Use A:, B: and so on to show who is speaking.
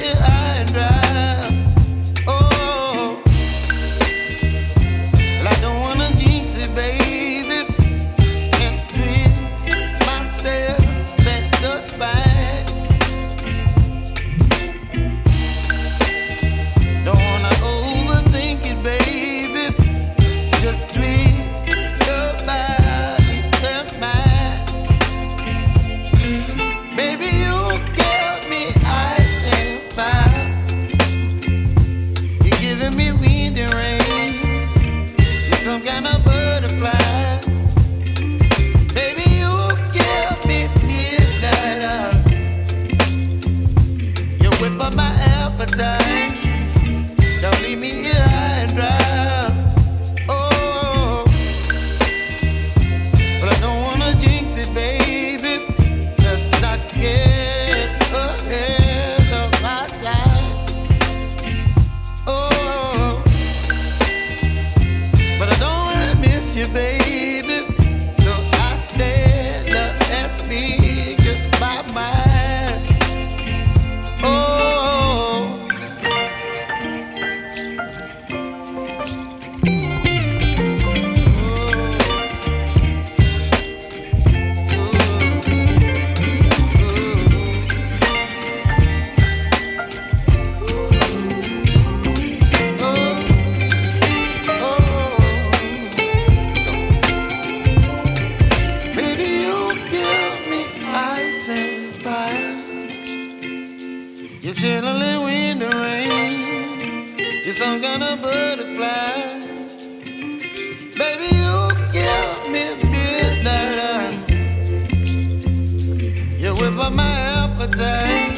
A: here high and dry. Oh, well, I don't wanna jinx it, baby, and twist myself at the spine. Don't wanna overthink it, baby. It's just twist your body and mine. Baby, you give me ice and fire. You're giving me wind and rain. You're some kind of butterfly. Baby, you give me midnight. You whip up my appetite. Don't leave me here high and dry. Oh, but I don't wanna jinx it, baby. Let's not get ahead of my time. Oh, but I don't wanna miss you, baby. So I stand up and speak my mind. Oh. Baby, you give me ice and fire. You're chilling wind and rain. You're some kind of butterfly. Baby, you give me midnight. You whip up my appetite.